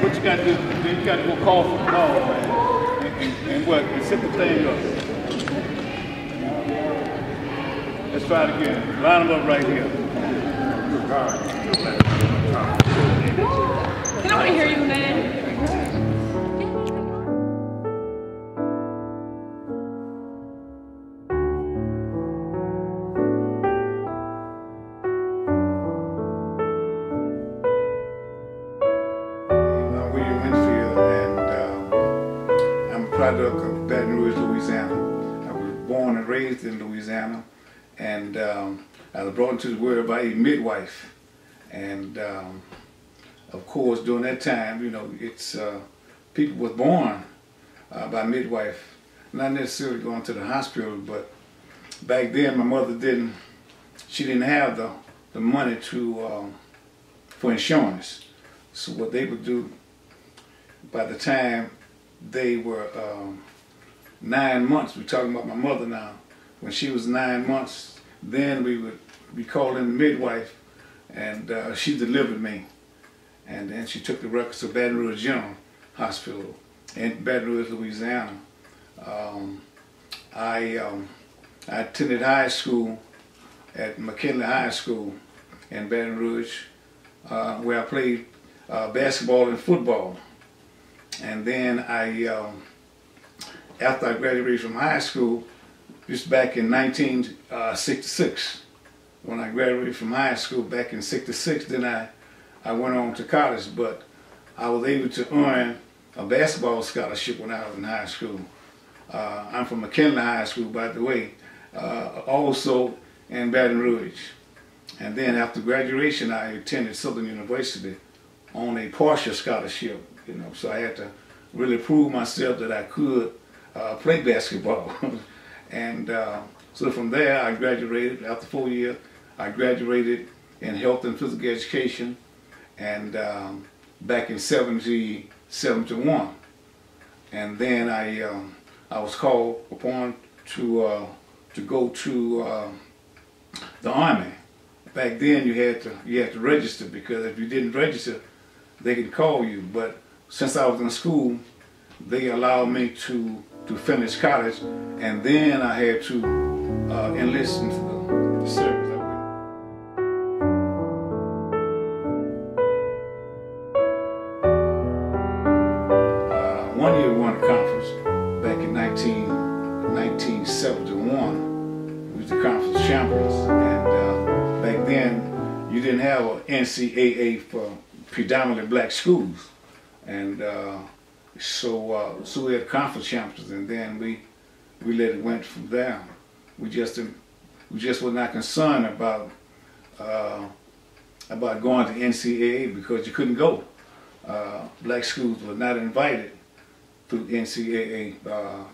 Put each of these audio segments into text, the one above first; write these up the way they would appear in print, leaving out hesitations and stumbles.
What you got to do, then you got to go call for the ball, man. And what? And set the thing up. Let's try it again. Line them up right here. Can I hear you, man? William Winfield, and I'm a product of Baton Rouge, Louisiana. I was born and raised in Louisiana, and I was brought into the world by a midwife. And of course, during that time, you know, it's people were born by midwife, not necessarily going to the hospital, but back then my mother she didn't have the money for insurance. So what they would do, by the time they were 9 months, we're talking about my mother now, when she was 9 months, then we would be called in the midwife, and she delivered me. And then she took the records to Baton Rouge General Hospital in Baton Rouge, Louisiana. I attended high school at McKinley High School in Baton Rouge, where I played basketball and football. And then after I graduated from high school, just back in 1966, when I graduated from high school back in '66, then I went on to college, but I was able to earn a basketball scholarship when I was in high school. I'm from McKinley High School, by the way, also in Baton Rouge. And then after graduation, I attended Southern University on a partial scholarship, you know, so I had to really prove myself that I could play basketball. And so from there, I graduated. After 4 years, I graduated in health and physical education, and back in '71. And then I was called upon to go to the Army. Back then, you had to register, because if you didn't register, they could call you. But since I was in school, they allowed me to finish college, and then I had to enlist into the service. 1 year we won a conference back in 1971. We was the conference champions, and back then you didn't have an NCAA for predominantly black schools, and so we had conference champions, and then we let it went from there. We just were not concerned about going to NCAA, because you couldn't go. Black schools were not invited through NCAA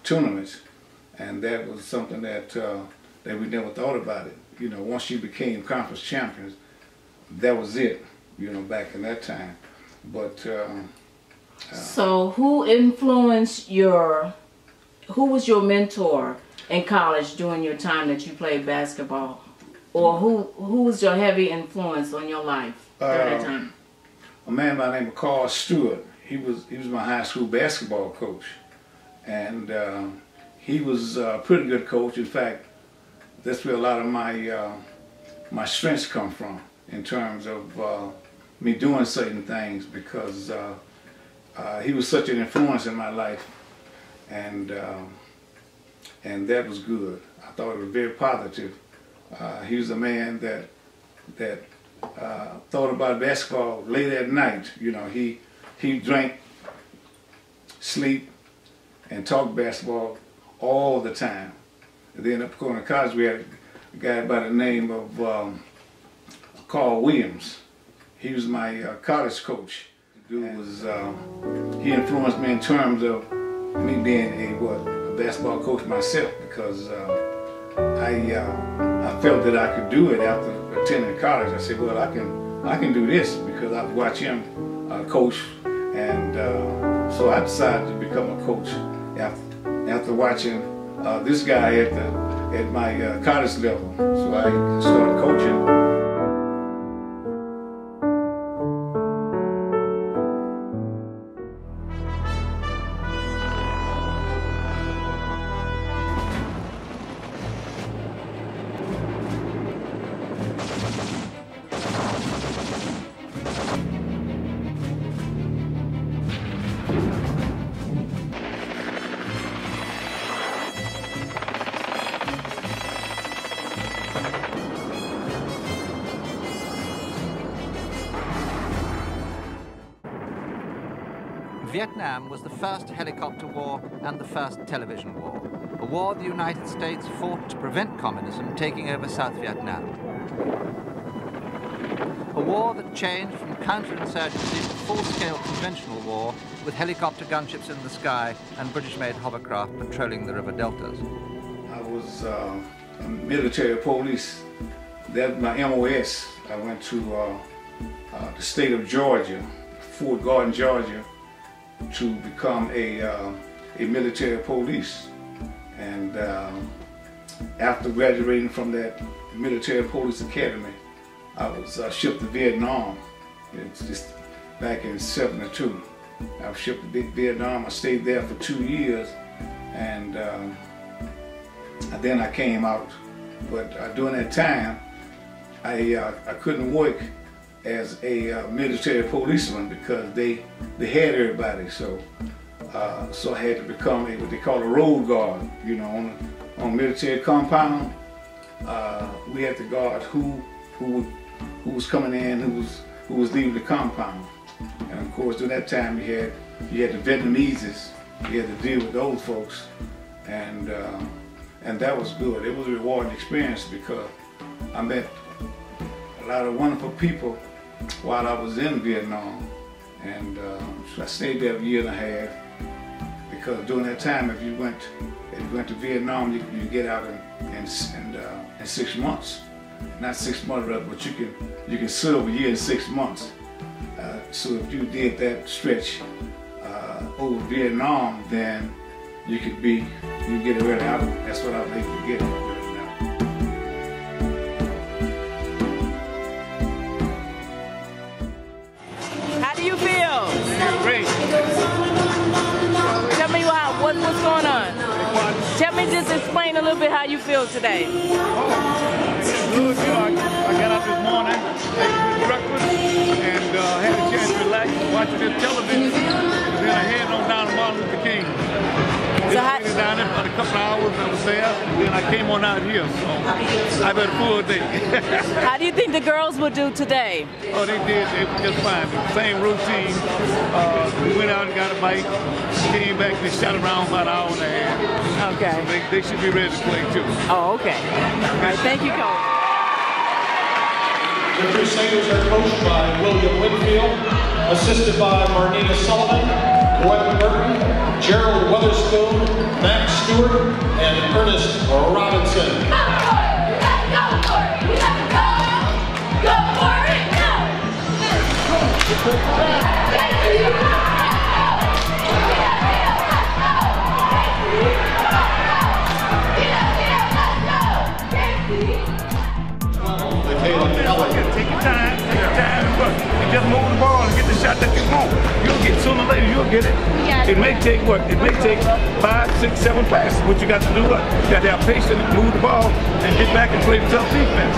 tournaments, and that was something that we never thought about it. You know, once you became conference champions, that was it. You know, back in that time. But so who was your mentor in college during your time that you played basketball? Or who was your heavy influence on your life during that time? A man by the name of Carl Stewart. He was my high school basketball coach, and he was a pretty good coach. In fact, that's where a lot of my strengths come from, in terms of me doing certain things, because he was such an influence in my life, and that was good. I thought it was very positive. He was a man that thought about basketball late at night. You know, he drank, sleep, and talked basketball all the time. And then up going to college, we had a guy by the name of Coach Williams. He was my college coach. The dude was, he influenced me in terms of me being a basketball coach myself, because I felt that I could do it after attending college. I said, well, I can do this, because I've watched him coach, and so I decided to become a coach after watching this guy at my college level. So I started coaching. Vietnam was the first helicopter war and the first television war, a war the United States fought to prevent communism taking over South Vietnam. A war that changed from counterinsurgency to full-scale conventional war with helicopter gunships in the sky and British-made hovercraft patrolling the river deltas. I was a military police. That's my MOS. I went to the state of Georgia, Fort Gordon, Georgia, to become a military police. And after graduating from that military police academy, I was shipped to Vietnam. It's just back in '72. I was shipped to Vietnam. I stayed there for 2 years, and then I came out. But during that time, I couldn't work as a military policeman because they had everybody. So so I had to become what they call a road guard. You know, on military compound, we had to guard who was coming in, who was leaving the compound. And of course, during that time, you had the Vietnamese. You had to deal with those folks, and that was good. It was a rewarding experience because I met a lot of wonderful people while I was in Vietnam, and so I stayed there a year and a half. Because during that time, if you went to Vietnam, you get out in 6 months. Not 6 months, but you can serve a year and 6 months. So if you did that stretch over Vietnam, then you get early out. That's what I was able to get. How do you feel? Great. Tell me what's going on. Tell me, just explain a little bit how you feel today. It's good. I got up this morning, ate breakfast, and had a chance to relax, watching this television. And then I headed on down to Martin Luther King. So Just waited down there for a couple of hours. I was there, and then I came on out here. So I've had a full day. How do you think the girls will do today? Oh, they did. They were just fine. The same routine. We went out and got a bite. Came back. They shot around about an hour and a half. Okay. So they should be ready to play too. Oh, okay. All right. Thank you, Coach. The Crusaders are coached by William Winfield, assisted by Marnita Sullivan, Gwen Burton, Gerald Weatherspoon, Max Stewart, and Ernest Robinson. Take your time, and work. You just move the ball and get the shot that you want. You'll get sooner or later, you'll get it. It may take what? It may take 5, 6, 7 passes. What you got to do, you got to have patience, move the ball, and get back and play the tough defense.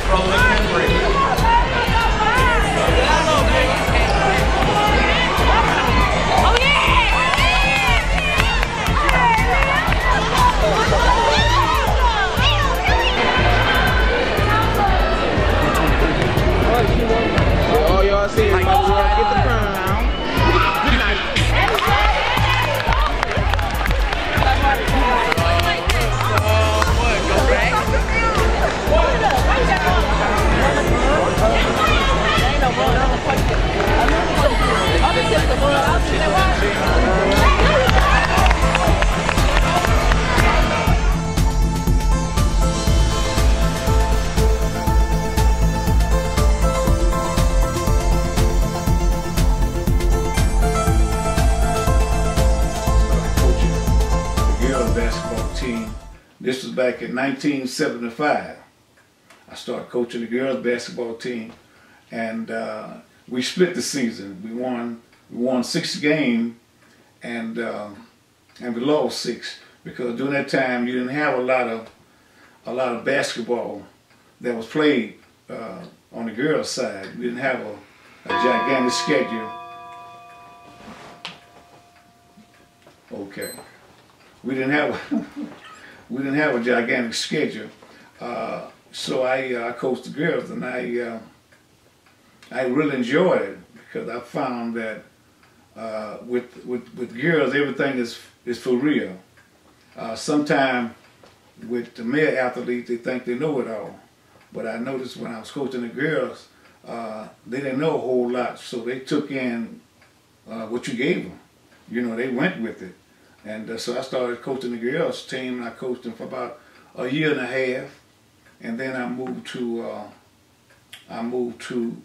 From the Henry. All y'all see is my boy get the crown. This was back in 1975. I started coaching the girls basketball team, and we split the season. We won 6 games, and we lost 6 because during that time you didn't have a lot of basketball that was played on the girls' side. We didn't have a gigantic schedule. Okay, we didn't have we didn't have a gigantic schedule. So I coached the girls, and I really enjoyed it because I found that with girls, everything is for real. Sometimes with the male athletes, they think they know it all. But I noticed when I was coaching the girls, they didn't know a whole lot, so they took in what you gave them. You know, they went with it. And so I started coaching the girls team, and I coached them for about a year and a half. And then I moved to Martin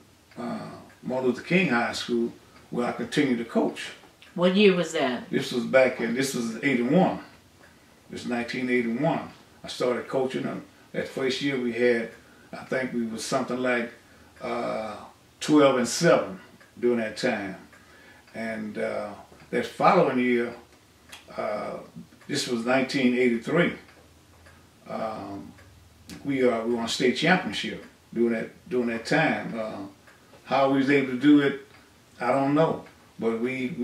Luther King High School, where I continued to coach. What year was that? This was this was 81. This was 1981. I started coaching them. That first year we had, I think we was something like 12-7 during that time. And that following year, this was 1983. We won a state championship during that time. How we was able to do it, I don't know. But we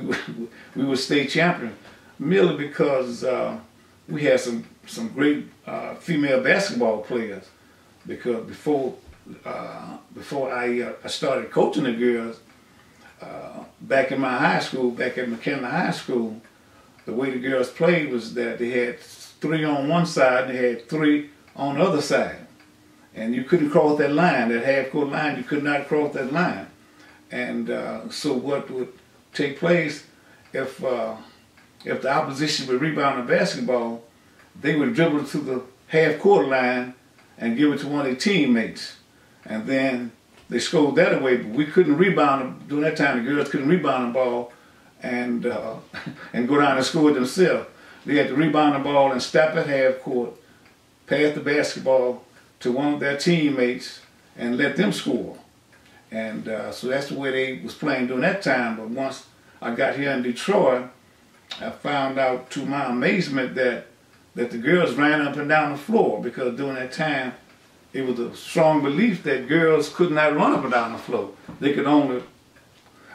were state champion merely because we had some great female basketball players. Because before I started coaching the girls, back in my high school, back at McKinley High School, the way the girls played was that they had 3 on one side and they had 3 on the other side. And you couldn't cross that line, that half-court line, you could not cross that line. And so what would take place if the opposition would rebound the basketball, they would dribble to the half-court line and give it to one of their teammates. And then they scored that away, but we couldn't rebound them. During that time, the girls couldn't rebound the ball and go down and score it themselves. They had to rebound the ball and stop at half court, pass the basketball to one of their teammates and let them score. And so that's the way they was playing during that time. But once I got here in Detroit, I found out to my amazement that the girls ran up and down the floor, because during that time it was a strong belief that girls could not run up and down the floor. They could only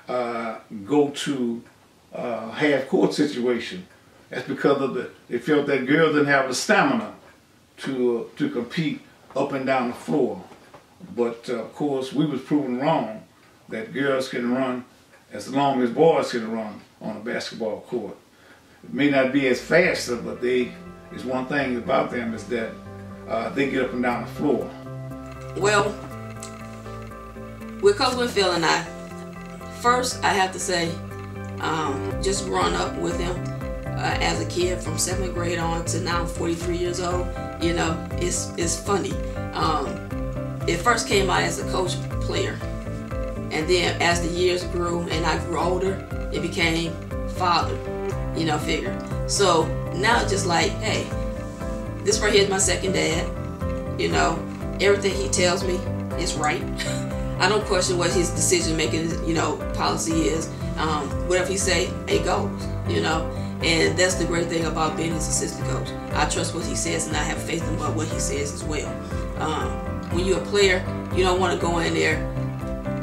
go to half-court situation. That's because they felt that girls didn't have the stamina to compete up and down the floor. But of course, we was proven wrong that girls can run as long as boys can run on a basketball court. It may not be as fast, but it's one thing about them is that they get up and down the floor. Well, with Coach Winfield and I, first I have to say, just growing up with him as a kid from 7th grade on to now 43 years old, you know, it's funny. It first came out as a coach player, and then as the years grew and I grew older, it became father, you know, figure. So now just like, hey, this right here is my second dad, you know, everything he tells me is right. I don't question what his decision making, you know, policy is. Whatever he say, it goes, you know. And that's the great thing about being his assistant coach. I trust what he says, and I have faith in what he says as well. When you're a player, you don't want to go in there,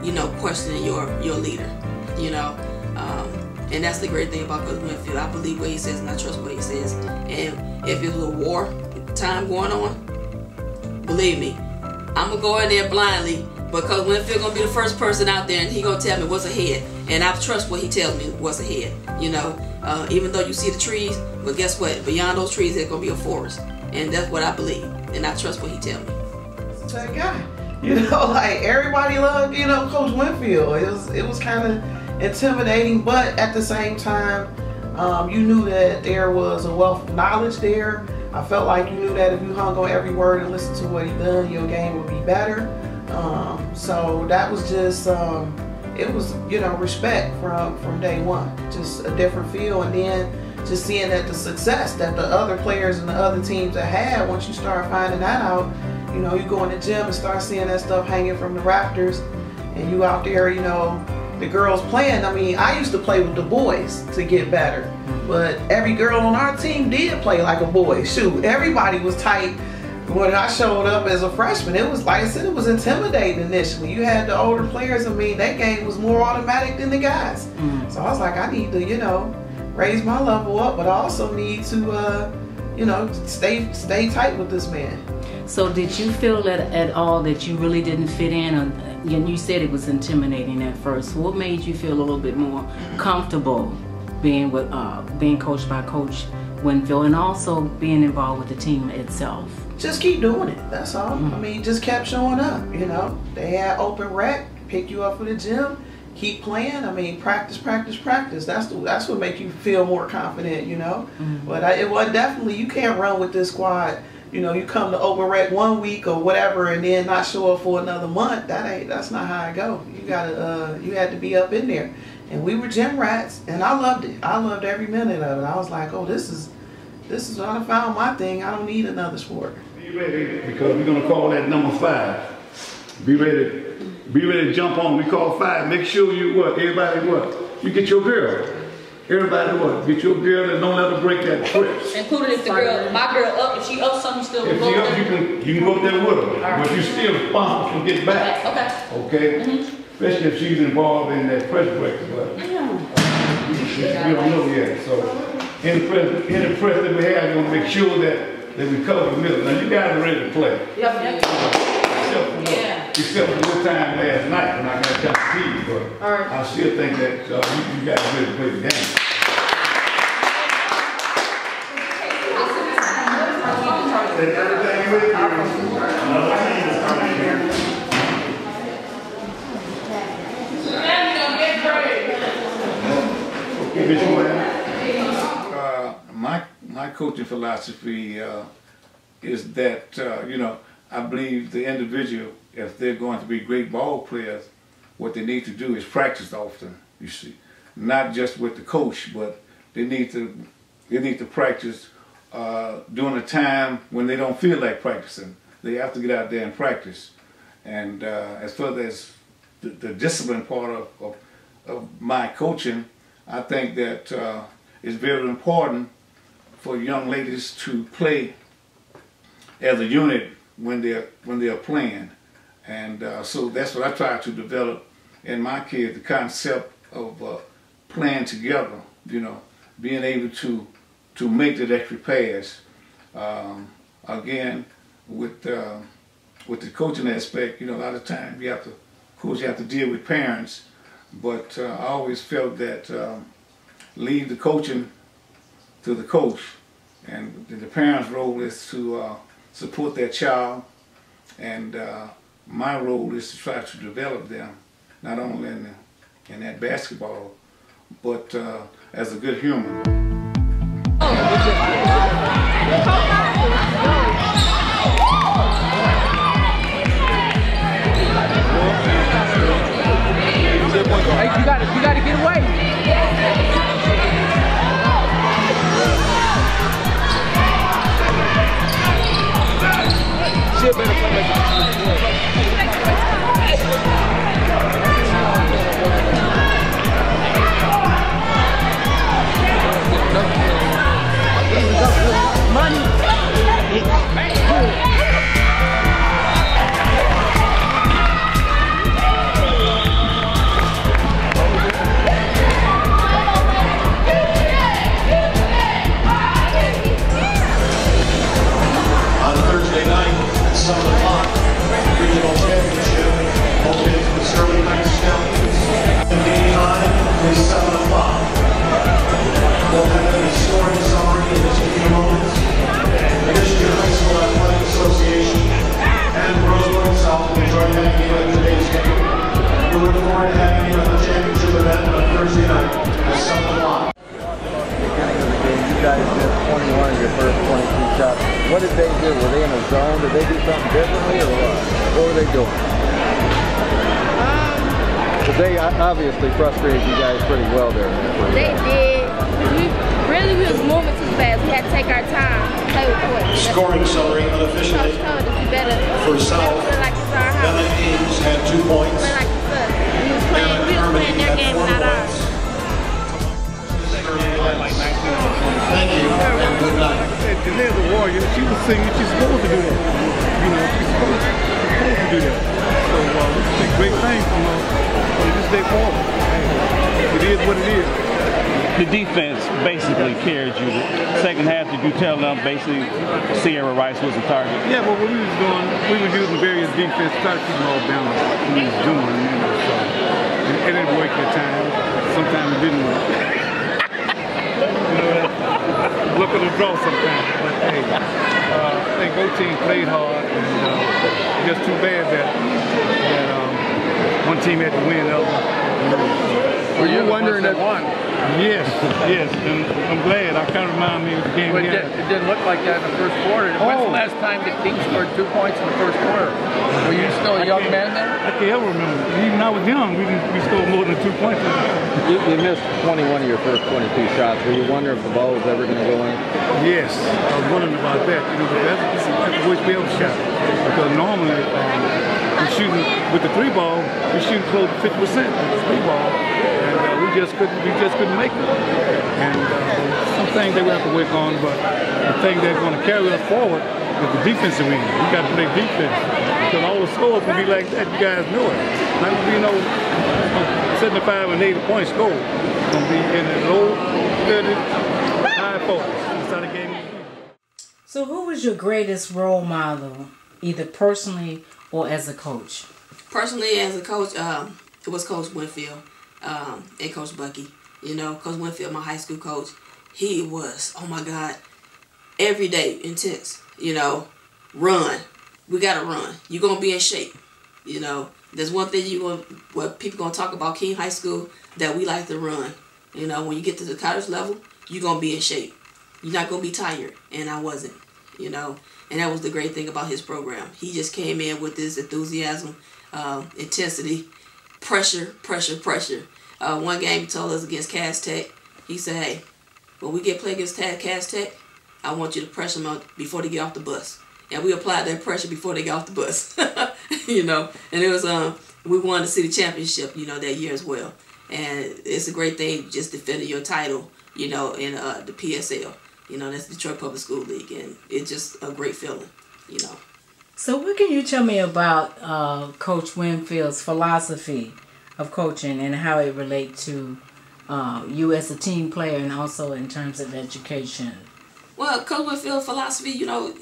you know, questioning your leader, you know. And that's the great thing about Coach Winfield. I believe what he says, and I trust what he says. And if it was a war time going on, believe me, I'm gonna go in there blindly. But Coach Winfield gonna be the first person out there, and he gonna tell me what's ahead. And I trust what he tells me what's ahead. You know, even though you see the trees, but guess what? Beyond those trees, there's gonna be a forest, and that's what I believe. And I trust what he tells me. That guy, you know, like everybody loved, you know, Coach Winfield. It was kind of intimidating, but at the same time, you knew that there was a wealth of knowledge there. I felt like you knew that if you hung on every word and listened to what he done, your game would be better. So that was just, it was, you know, respect from day one. Just a different feel, and then just seeing that the success that the other players and the other teams that had, once you start finding that out, you know, you go in the gym and start seeing that stuff hanging from the rafters, and you out there, you know, the girls playing. I mean, I used to play with the boys to get better, but every girl on our team did play like a boy. Shoot, everybody was tight. When I showed up as a freshman, it was, like I said, it was intimidating initially. You had the older players, I mean, that game was more automatic than the guys. So I was like, I need to, you know, raise my level up, but I also need to, you know, stay tight with this man. So did you feel that at all that you really didn't fit in? And you said it was intimidating at first. What made you feel a little bit more comfortable being with being coached by Coach Winfield and also being involved with the team itself? Just keep doing it, that's all. I mean, just kept showing up, you know. They had open rec, pick you up for the gym, keep playing. I mean, practice, practice, practice. That's what makes you feel more confident, you know. But it was definitely, you can't run with this squad. You know, you come to open rec 1 week or whatever and then not show up for another month. That's not how I go. You gotta, you had to be up in there. And we were gym rats, and I loved it. I loved every minute of it. I was like, oh, this is when I found my thing. I don't need another sport. Be ready, because we're gonna call that number 5. Be ready to jump on. We call 5. Make sure you everybody you get your girl. Everybody get your girl and don't let her break that twist. Including if the girl, my girl up, if she up something, still if go she up, there. you can go up there with her, but you're still responsible for getting back. Okay. Especially if she's involved in that press break, but we don't know yet. So any press that we have, we're gonna make sure that we cover the middle. Now you guys are ready to play. Except for this time last night when I got a chance to see you, but I still think that you guys are ready to play the game. Everything with you. Another team is coming here. My coaching philosophy is that you know, I believe the individual, if they're going to be great ball players, what they need to do is practice often. You see, not just with the coach, but they need to practice during a time when they don't feel like practicing. They have to get out there and practice. And as far as the discipline part of my coaching, I think that it's very important for young ladies to play as a unit when they're playing. And so that's what I try to develop in my kids, the concept of playing together, you know, being able to make that extra pass. Again, with the coaching aspect, you know, a lot of times you have to deal with parents, but I always felt that leave the coaching to the coach, and the parents' role is to support their child, and my role is to try to develop them, not only in that basketball, but as a good human. Hey, you gotta get away. Shit better come back. What did they do? Were they in a zone? Did they do something differently, or what were they doing? Because they obviously frustrated you guys pretty well there. They did. We was moving too fast. We had to take our time to play with points. Scoring summary unofficially for South. Bella Hayes had 2 points. We was playing their game, not ours. Thank you and good night. Jeanette's a warrior. She was singing. She's supposed to do that. You know, she's supposed to do that. So this is a great thing from this day forward. It is what it is. the defense basically carried you. The second half, did you tell them basically Sierra Rice was a target? Yeah, but what we was doing, we was using various defense to try to keep them all balanced. We was doing, you know, so it didn't work at times. Sometimes it didn't work. You know, look at the draw sometimes. But hey, I think both teams played hard, and just too bad that one team had to win, the other one. Were you wondering that won? Yes, yes, and I'm glad. I kind of remind me of the game. Well, it didn't look like that in the first quarter. When's the last time the team scored 2 points in the first quarter? Were you still a young man then? I can't ever remember. Even when I was young, we scored more than 2 points. You missed 21 of your first 22 shots. Were you wondering if the ball was ever going to go in? Yes, I was wondering about that. You know, that's the worst we ever shot. Because normally, we're shooting with the 3 ball, we're shooting close to 50% with the 3 ball, and we just couldn't make it. And some things they will have to work on, but the thing that's going to carry us forward is the defensive end. We got to play defense because all the scores will be like that. You guys know it. Not going to be no 75 and 80 point score. It's going to be in the low 30s, high 40s. That's how the game is. So who was your greatest role model, either personally or as a coach? Personally, as a coach, it was Coach Winfield and Coach Bucky. You know, Coach Winfield, my high school coach, he was, oh my God, every day intense. You know, run. We got to run. You're going to be in shape. You know, there's one thing what people going to talk about King High School, that we like to run. You know, when you get to the college level, you're going to be in shape. You're not going to be tired. And I wasn't, you know. And that was the great thing about his program. He just came in with this enthusiasm, intensity, pressure. One game he told us against Cass Tech, he said, hey, when we play against Cass Tech, I want you to pressure them before they get off the bus. And we applied that pressure before they got off the bus, you know. And it was, we won the city championship, you know, that year as well. And it's a great thing just defending your title, you know, in the PSL. You know, that's the Detroit Public School League, and it's just a great feeling, you know. So what can you tell me about Coach Winfield's philosophy of coaching and how it relates to you as a team player and also in terms of education? Well, Coach Winfield's philosophy, you know,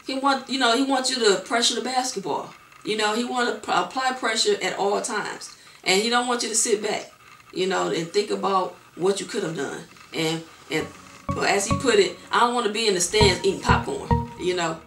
he wants you to pressure the basketball. You know, he wants to apply pressure at all times, and he don't want you to sit back, you know, and think about what you could have done. And but as he put it, I don't want to be in the stands eating popcorn, you know.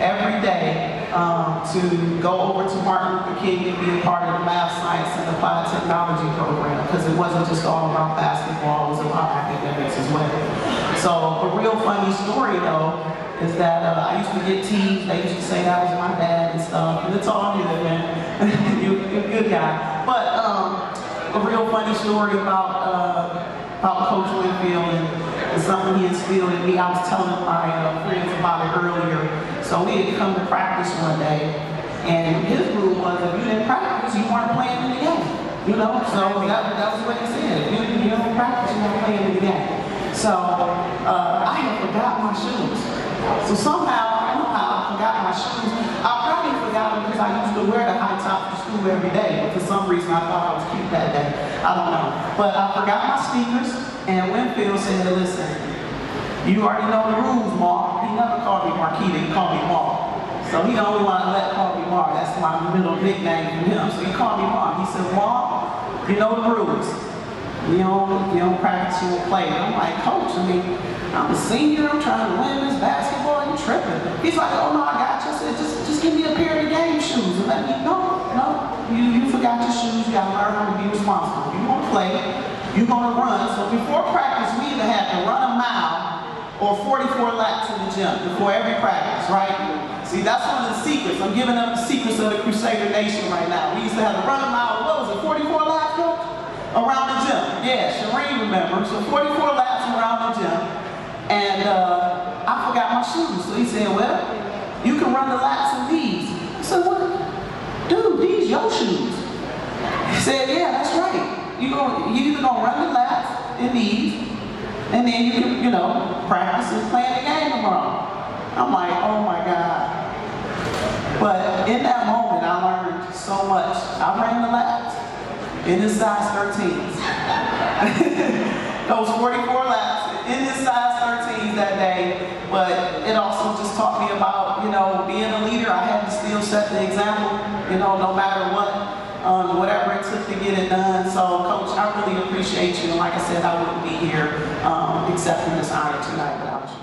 every day to go over to Martin Luther King and be a part of the math, science, and applied technology program, because it wasn't just all about basketball, it was about academics as well. So a real funny story though is that I used to get teased. They used to say that was my dad and stuff, and it's all good, man. You're a good guy. But a real funny story about Coach Winfield, and It's something he instilled in me. I was telling my friends about it earlier. So we had come to practice one day, and his rule was if you didn't practice, you weren't playing in the game. You know, so that was what he said. If you don't practice, you weren't playing in the game. So I had forgot my shoes. So somehow, I don't know how I forgot my shoes. I probably forgot them because I used to wear the high top to school every day. But for some reason, I thought I was cute that day. I don't know. But I forgot my sneakers, and Winfield said, listen, you already know the rules, Ma. He never called me Marquita, he called me Ma. So he the only one I let call me Ma. That's my middle nickname for him. So he called me Ma. He said, Ma, you know the rules. You don't practice, you don't play. I'm like, Coach, I mean, I'm a senior, I'm trying to win this basketball, you tripping. He's like, oh no, I got you. I said, just give me a pair of the game shoes. And let me, no, you forgot your shoes, you gotta learn how to be responsible. You wanna play, you're gonna run. So before practice, we either had to run a mile or 44 laps in the gym before every practice, right? See, that's one of the secrets. I'm giving up the secrets of the Crusader Nation right now. We used to have to run a mile, what was it, 44 laps, Coach? Around the gym. Yeah, Shireen remembers. So 44 laps around the gym. And I forgot my shoes. So he said, well, you can run the laps in these. I said, what? Dude, these your shoes. He said, yeah, that's right. You either gonna run the laps in these, and then you can, practice and play the game tomorrow. I'm like, oh my God. But in that moment, I learned so much. I ran the laps in his size 13s. Those 44 laps in his size 13s that day. But it also just taught me about, being a leader. I had to still set the example, no matter what, whatever it took to get it done. So, Coach, I really appreciate you. And like I said, I wouldn't be here accepting this honor tonight without you.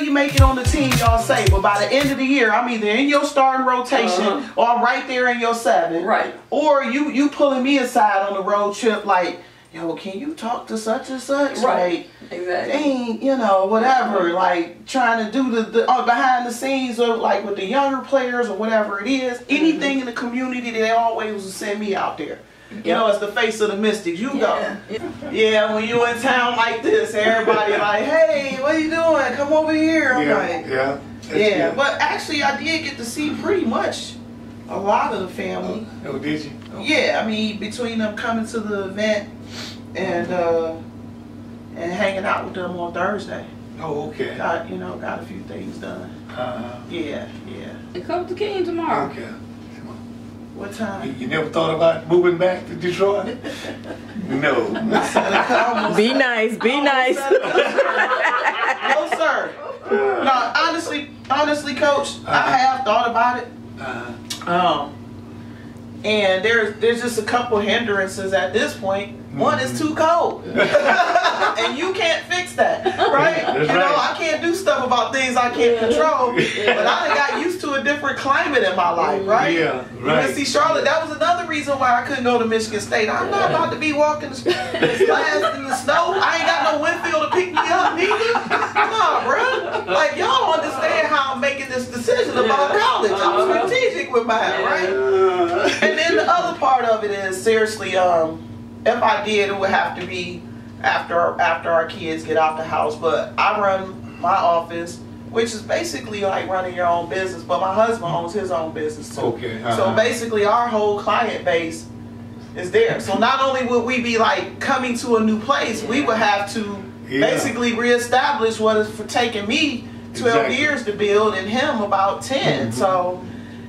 Make it on the team, y'all say, but by the end of the year, I'm either in your starting rotation or I'm right there in your 7. Right. Or you pulling me aside on the road trip like, yo, can you talk to such and such? Right. Like, exactly. Ain't, whatever, like trying to do the behind the scenes of like with the younger players or whatever it is. Anything in the community, they always will send me out there. You know, as the face of the Mystics, you go. Yeah, when you in town like this, everybody like, hey, what are you doing? Come over here. I'm like, yeah. But actually, I did get to see pretty much a lot of the family. Oh, did you? Oh. Yeah, I mean, between them coming to the event and hanging out with them on Thursday. Oh, okay. Got a few things done. Yeah. And come to King tomorrow. Okay. What time? You never thought about moving back to Detroit? No. Be nice, be nice. No, sir. No, honestly, Coach, I have thought about it. And there's just a couple hindrances at this point. One is too cold, and you can't fix that, right? That's you know, I can't do stuff about things I can't control. But I done got used to a different climate in my life, right? Yeah, right. And see, Charlotte, that was another reason why I couldn't go to Michigan State. I'm not about to be walking the glass in the snow. I ain't got no Winfield to pick me up, neither. Nah, bro. Like, y'all don't understand how I'm making this decision about college. I'm strategic with mine, right? And then the other part of it is, seriously, if I did, it would have to be after our kids get out the house. But I run my office, which is basically like running your own business. But my husband owns his own business too. Okay. So basically, our whole client base is there. So not only would we be like coming to a new place, we would have to basically reestablish what is for taking me 12 years to build, and him about 10. So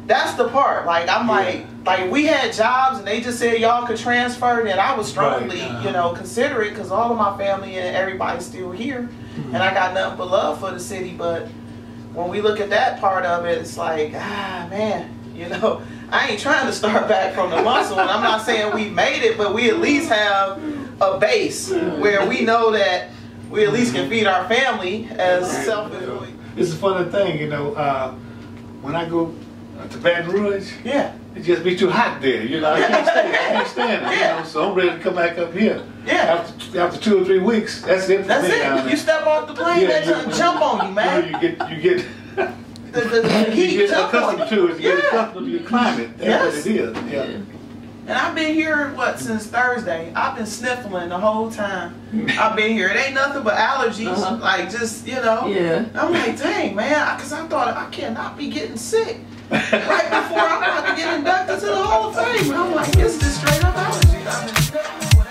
that's the part. Like, I'm like we had jobs and they just said y'all could transfer, and I was strongly, you know, consider it, because all of my family and everybody's still here, and I got nothing but love for the city. But when we look at that part of it, it's like, man, you know, I ain't trying to start back from the muscle. And I'm not saying we made it, but we at least have a base where we know that we at least can feed our family as self-employed. It's a funny thing, you know, when I go to Baton Rouge, it just be too hot there, you know. I can't stand it, you know. So I'm ready to come back up here. After 2 or 3 weeks, that's it for that's me. It. You step off the plane, they jump on you, man. You get the heat you get jump accustomed on you. to it. You get accustomed to your climate. That's what it is. And I've been here, since Thursday. I've been sniffling the whole time I've been here. It ain't nothing but allergies, like just, you know. I'm like, dang, man, because I thought I cannot be getting sick right before I'm about to get inducted to the Hall of Fame. And I'm like, it's just straight up allergies. I've been sniffling with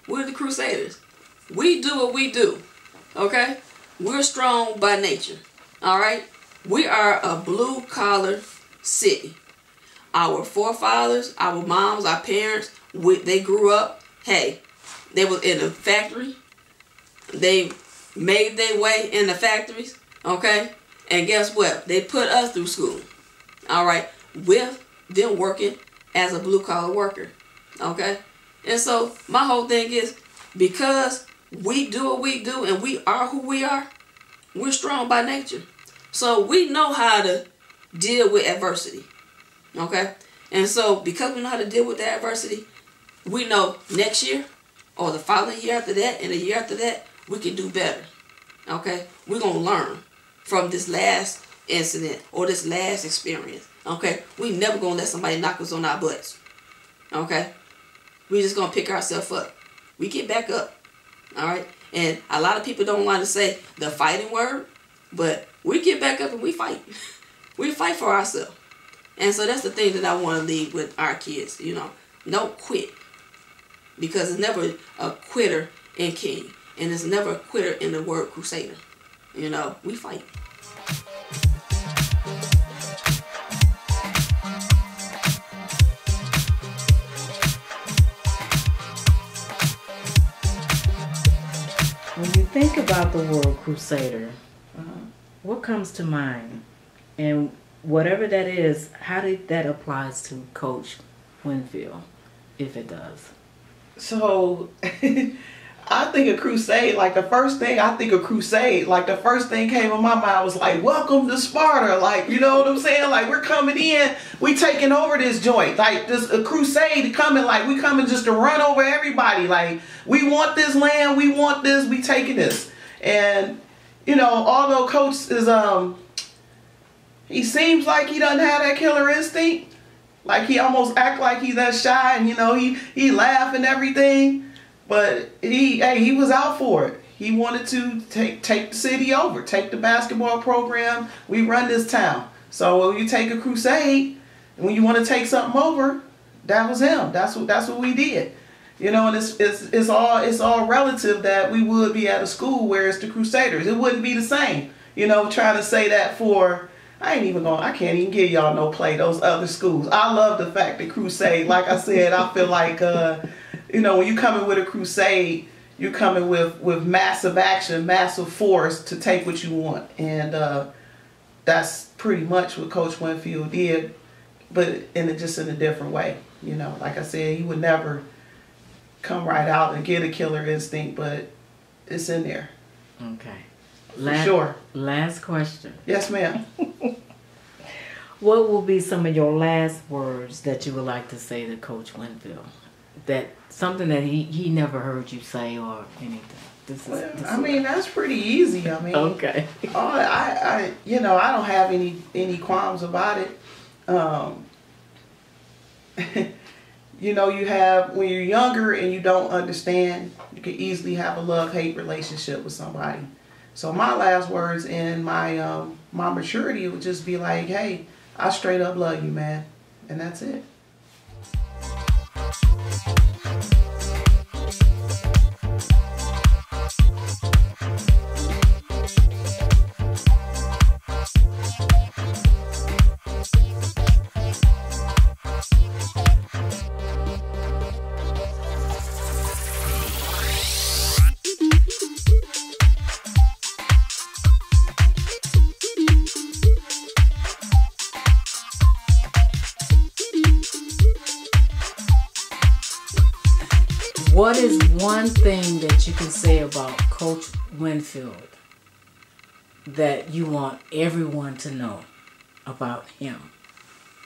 we're the Crusaders. We do what we do, okay? We're strong by nature, all right? We are a blue-collar city. Our forefathers, our moms, our parents, they grew up, hey, they was in a factory. They made their way in the factories, okay? And guess what? They put us through school, all right? With them working as a blue-collar worker, okay? And so my whole thing is, because we do what we do and we are who we are, we're strong by nature. So we know how to deal with adversity, okay? And so because we know how to deal with the adversity, we know next year or the following year after that and the year after that, we can do better, okay? We're going to learn from this last incident or this last experience, okay? We never going to let somebody knock us on our butts, okay? We're just going to pick ourselves up. We get back up. All right? And a lot of people don't want to say the fighting word, but we get back up and we fight. We fight for ourselves. And so that's the thing that I want to leave with our kids. You know, don't quit. Because it's never a quitter in King. And there's never a quitter in the word Crusader. You know, we fight. When you think about the word Crusader, what comes to mind? And whatever that is, how did that applies to Coach Winfield, if it does? So, I think of crusade, like the first thing I think of crusade, like the first thing came in my mind was like, welcome to Sparta. Like, you know what I'm saying? Like, we're coming in, we taking over this joint. Like, this a crusade coming, like we coming just to run over everybody. Like, we want this land, we want this, we taking this. And, you know, although Coach is He seems like he doesn't have that killer instinct. Like he almost act like he's that shy, and you know, he laugh and everything. But he was out for it. He wanted to take the city over, take the basketball program. We run this town. So when you take a crusade, and when you want to take something over, that was him. That's what we did. You know, and it's all relative that we would be at a school where it's the Crusaders. It wouldn't be the same. You know, trying to say that for, I can't even give y'all no play, those other schools. I love the fact that Crusade, like I said, I feel like, you know, when you coming with a crusade, you're coming with massive action, massive force to take what you want. And that's pretty much what Coach Winfield did, but just in a different way. You know, like I said, he would never come right out and get a killer instinct, but it's in there. Okay. For sure. Last question. Yes, ma'am. What will be some of your last words that you would like to say to Coach Winfield? That something that he never heard you say or anything. I mean, that's pretty easy. I mean, okay. I you know, I don't have any qualms about it. You know, when you're younger and you don't understand, you can easily have a love-hate relationship with somebody. So my last words in my maturity would just be like, hey, I straight up love you, man. And that's it. What is one thing that you can say about Coach Winfield that you want everyone to know about him?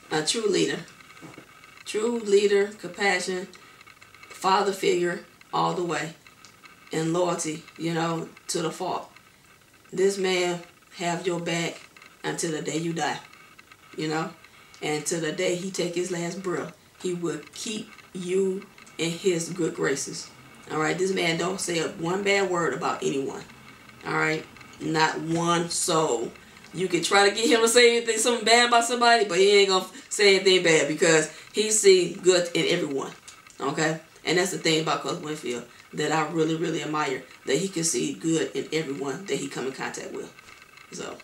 A true leader. True leader, compassion, father figure all the way, and loyalty, you know, to the fault. This man have your back until the day you die, you know, and till the day he take his last breath, he will keep you in his good graces. All right, this man don't say one bad word about anyone. All right, not one soul. You can try to get him to say something bad about somebody, but he ain't gonna say anything bad because he sees good in everyone. Okay, and that's the thing about Coach Winfield that I really, really admire, that he can see good in everyone that he come in contact with. So,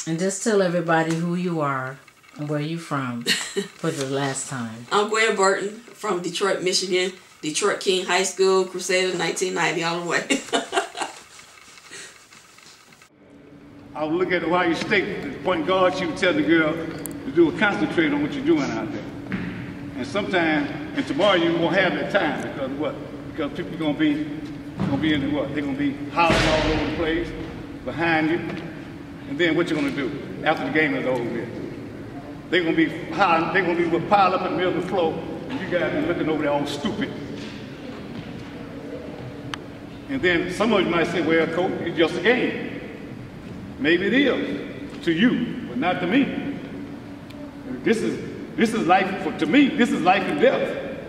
and just tell everybody who you are and where you from for the last time. I'm Gwen Burton from Detroit, Michigan. Detroit King High School, Crusader, 1990, all the way. I would look at Ohio State, the point guard, she would tell the girl to do a concentrate on what you're doing out there. And sometimes, and tomorrow you won't have that time because what? Because people are gonna be in the what? They're gonna be hollering all over the place behind you. And then what you gonna do after the game is over with? They're gonna be hollering, they're gonna be piled up in the middle of the floor, and you guys are looking over there all stupid. And then some of you might say, well, Coach, it's just a game. Maybe it is to you, but not to me. This is life to me. This is life and death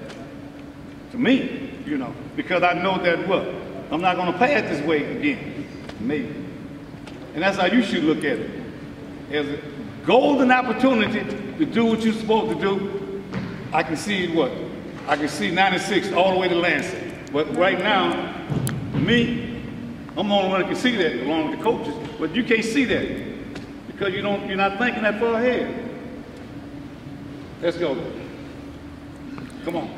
to me, you know, because I know that what I'm not going to pass this way again, maybe. And that's how you should look at it, as a golden opportunity to do what you're supposed to do. I can see what I can see 96 all the way to Lansing, but right now, me, I'm the only one that can see that, along with the coaches. But you can't see that because you're not thinking that far ahead. Let's go. Come on.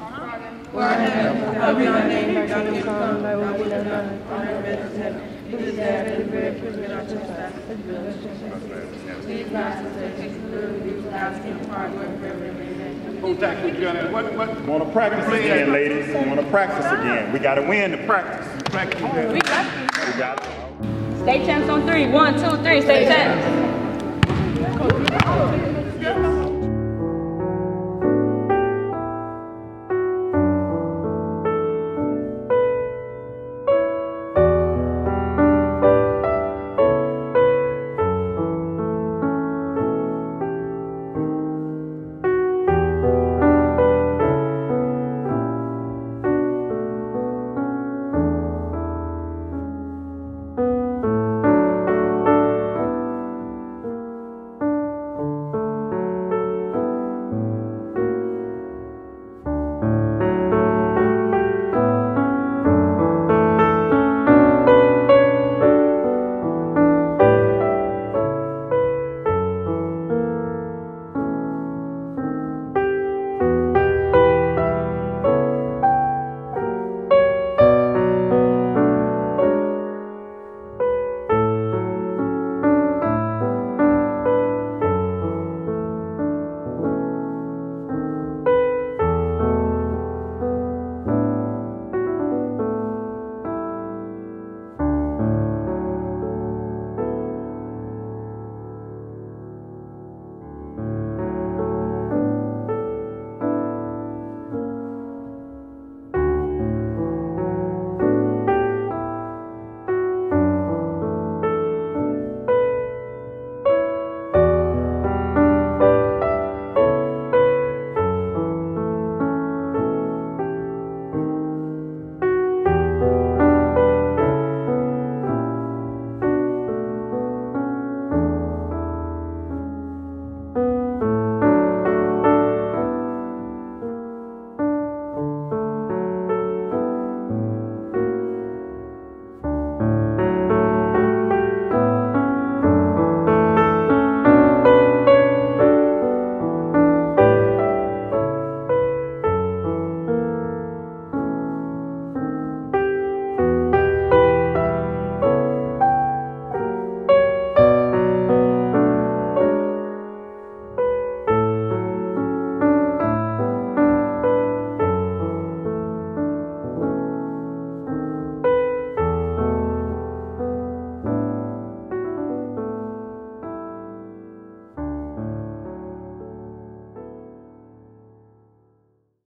Want to practice again, ladies. Want to practice again. We got to win the practice. We got it. State champs on 3. 1, 2, 3. State champs.